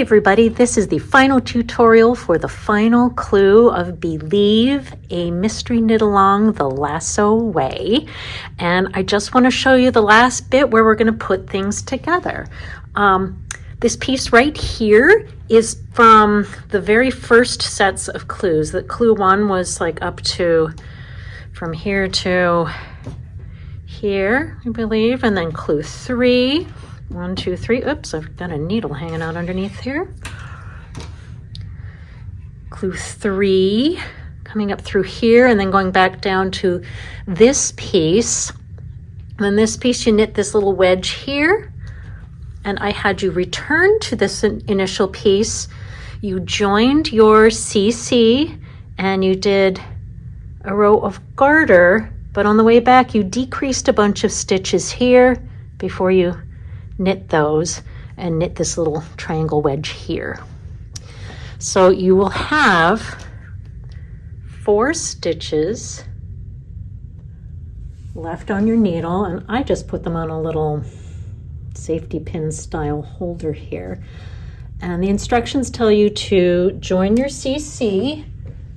everybody, this is the final tutorial for the final clue of Believe, a mystery knit along the lasso way. And I just want to show you the last bit where we're going to put things together. This piece right here is from the very first sets of clues. That clue 1 was like up to from here to here, I believe, and then clue 3. 1, 2, 3. Oops, I've got a needle hanging out underneath here. Clue 3, coming up through here and then going back down to this piece. And then this piece, you knit this little wedge here. And I had you return to this initial piece. You joined your CC and you did a row of garter, but on the way back, you decreased a bunch of stitches here before you knit those and knit this little triangle wedge here. So you will have 4 stitches left on your needle, and I just put them on a little safety pin style holder here. And the instructions tell you to join your CC,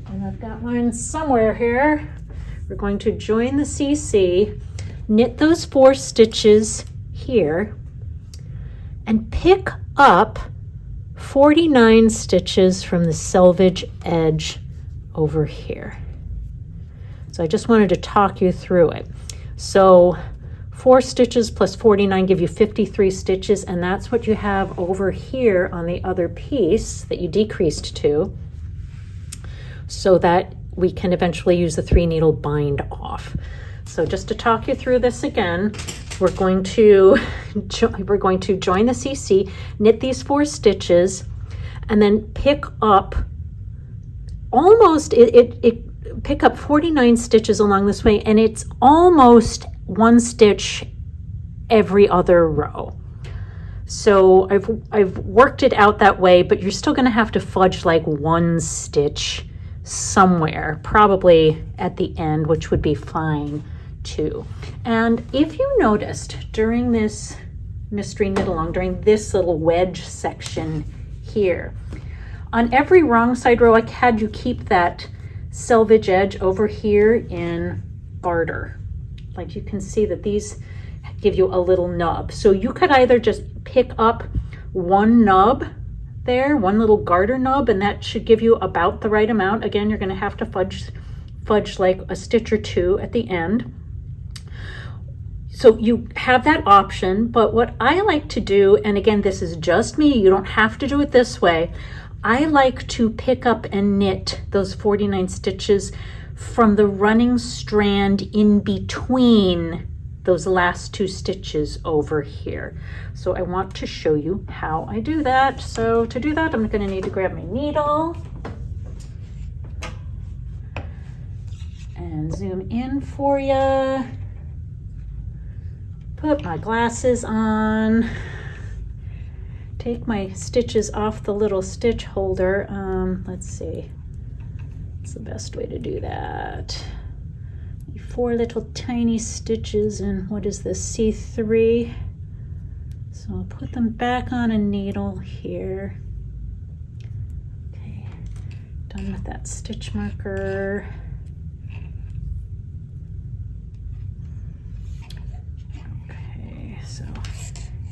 and I've got mine somewhere here. We're going to join the CC, knit those 4 stitches here, and pick up 49 stitches from the selvage edge over here. So I just wanted to talk you through it. So 4 stitches plus 49 give you 53 stitches, and that's what you have over here on the other piece that you decreased to, so that we can eventually use the 3 needle bind off. So just to talk you through this again, we're going to join the CC, knit these 4 stitches, and then pick up pick up 49 stitches along this way, and it's almost 1 stitch every other row. So I've worked it out that way, but you're still going to have to fudge like 1 stitch somewhere, probably at the end, which would be fine too. And if you noticed during this mystery knit along, during this little wedge section here, on every wrong side row, I had you keep that selvage edge over here in garter. Like you can see that these give you a little nub. So you could either just pick up 1 nub there, 1 little garter nub, and that should give you about the right amount. Again, you're going to have to fudge like a stitch or 2 at the end. So you have that option, but what I like to do, and again, this is just me, you don't have to do it this way, I like to pick up and knit those 49 stitches from the running strand in between those last 2 stitches over here. So I want to show you how I do that. So to do that, I'm going to need to grab my needle and zoom in for you. Put my glasses on, take my stitches off the little stitch holder. Let's see, what's the best way to do that? 4 little tiny stitches in, what is this, C3? So I'll put them back on a needle here. Okay, done with that stitch marker. So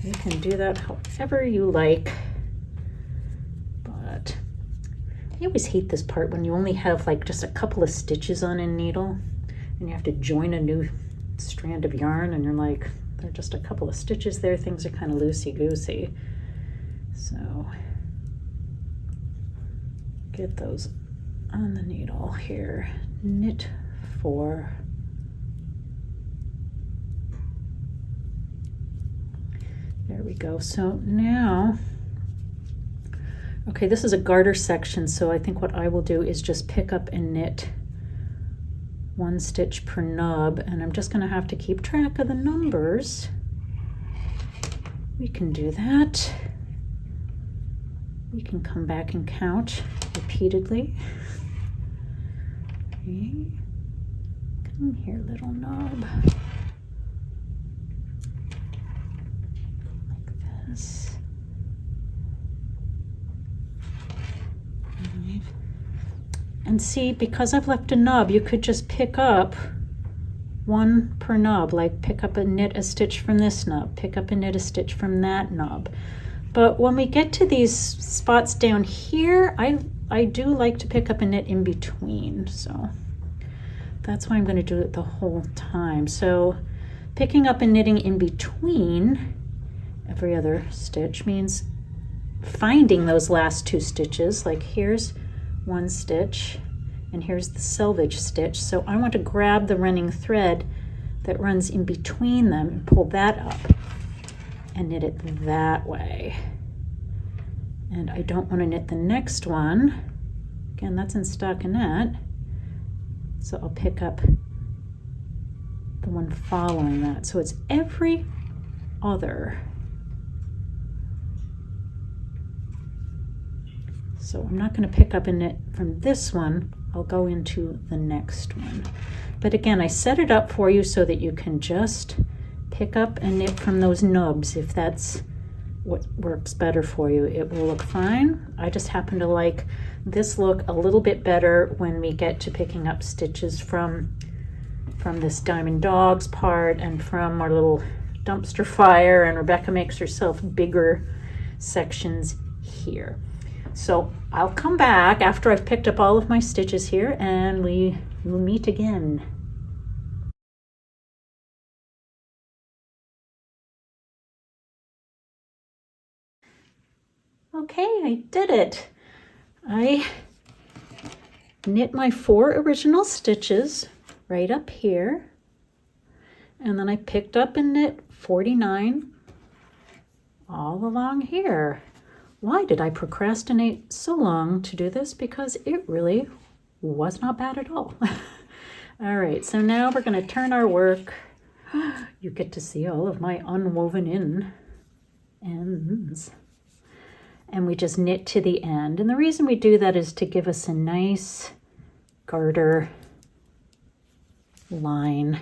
you can do that however you like, but I always hate this part when you only have like just a couple of stitches on a needle and you have to join a new strand of yarn and you're like, there are just a couple of stitches there, things are kind of loosey-goosey. So get those on the needle here, knit 4. There we go. So now, okay, this is a garter section, so I think what I will do is just pick up and knit 1 stitch per nub, and I'm just going to have to keep track of the numbers. We can do that. We can come back and count repeatedly. Okay. Come here, little nub. Like this. And see, because I've left a nub, you could just pick up one per nub, like pick up and knit a stitch from this nub, pick up and knit a stitch from that nub. But when we get to these spots down here, I do like to pick up and knit in between, so that's why I'm going to do it the whole time. So picking up and knitting in between every other stitch means finding those last two stitches, like here's one stitch and here's the selvage stitch. So I want to grab the running thread that runs in between them and pull that up and knit it that way. And I don't want to knit the next one. Again, that's in stockinette. So I'll pick up the one following that. So it's every other. So I'm not going to pick up and knit from this one. I'll go into the next one. But again, I set it up for you so that you can just pick up and knit from those nubs if that's what works better for you. It will look fine. I just happen to like this look a little bit better when we get to picking up stitches from this Diamond Dogs part and from our little dumpster fire, and Rebecca makes herself bigger sections here. So I'll come back after I've picked up all of my stitches here and we will meet again. Okay, I did it. I knit my 4 original stitches right up here, and then I picked up and knit 49 all along here. Why did I procrastinate so long to do this? Because it really was not bad at all. All right, so now we're going to turn our work. You get to see all of my unwoven in ends. And we just knit to the end. And the reason we do that is to give us a nice garter line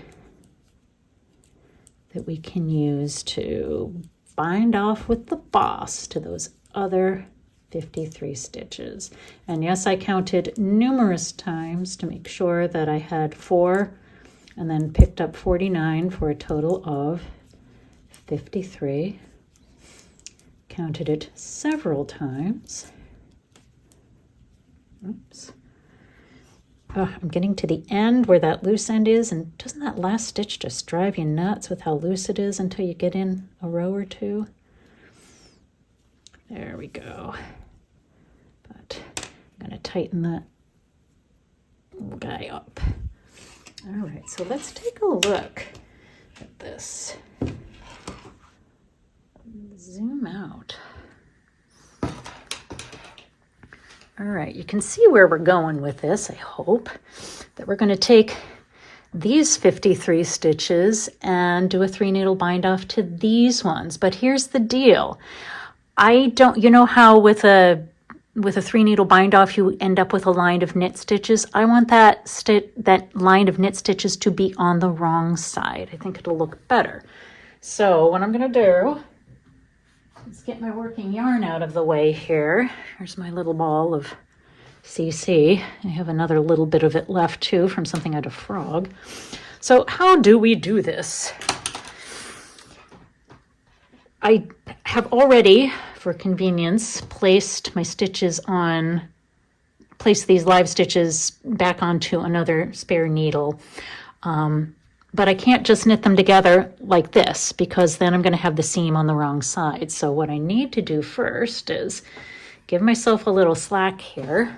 that we can use to bind off with the boss to those other 53 stitches. And yes, I counted numerous times to make sure that I had 4 and then picked up 49 for a total of 53. Counted it several times. Oops. Oh, I'm getting to the end where that loose end is, and doesn't that last stitch just drive you nuts with how loose it is until you get in a row or two? There we go. But I'm going to tighten that guy up. All right, so let's take a look at this. Zoom out. All right, you can see where we're going with this, I hope. That we're going to take these 53 stitches and do a 3 needle bind off to these ones. But here's the deal. You know how with a 3 needle bind off you end up with a line of knit stitches? I want that line of knit stitches to be on the wrong side. I think it'll look better. So what I'm going to do, let's get my working yarn out of the way here. Here's my little ball of CC. I have another little bit of it left too from something out of frog. So how do we do this? I have already, for convenience, placed these live stitches back onto another spare needle. But I can't just knit them together like this because then I'm going to have the seam on the wrong side. So what I need to do first is give myself a little slack here.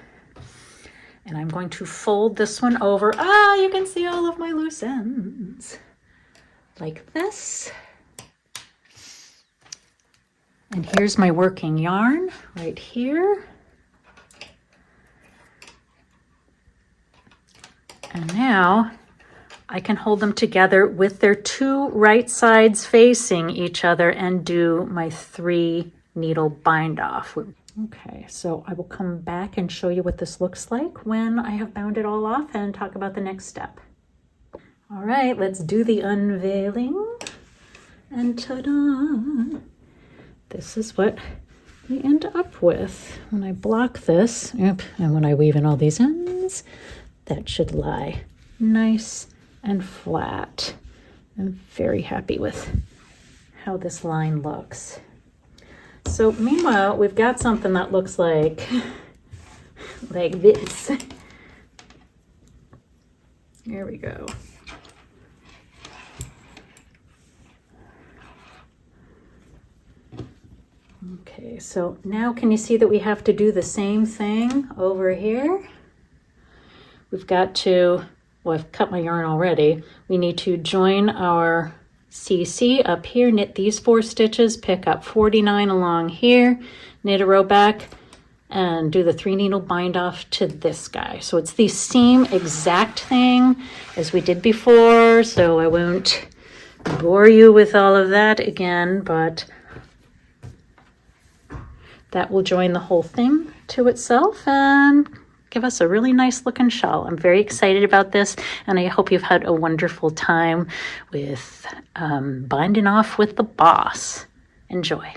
And I'm going to fold this one over. You can see all of my loose ends. Like this. And here's my working yarn right here. And now I can hold them together with their 2 right sides facing each other and do my 3 needle bind off. Okay, so I will come back and show you what this looks like when I have bound it all off and talk about the next step. All right, let's do the unveiling. And ta-da! This is what we end up with when I block this, and when I weave in all these ends, that should lie nice and flat. I'm very happy with how this line looks. So meanwhile, we've got something that looks like this. Here we go. Okay, so now can you see that we have to do the same thing over here? We've got to, well, I've cut my yarn already. We need to join our CC up here, knit these 4 stitches, pick up 49 along here, knit a row back, and do the 3 needle bind off to this guy. So it's the same exact thing as we did before, so I won't bore you with all of that again, but that will join the whole thing to itself and give us a really nice looking shawl. I'm very excited about this, and I hope you've had a wonderful time with binding off with the boss. Enjoy.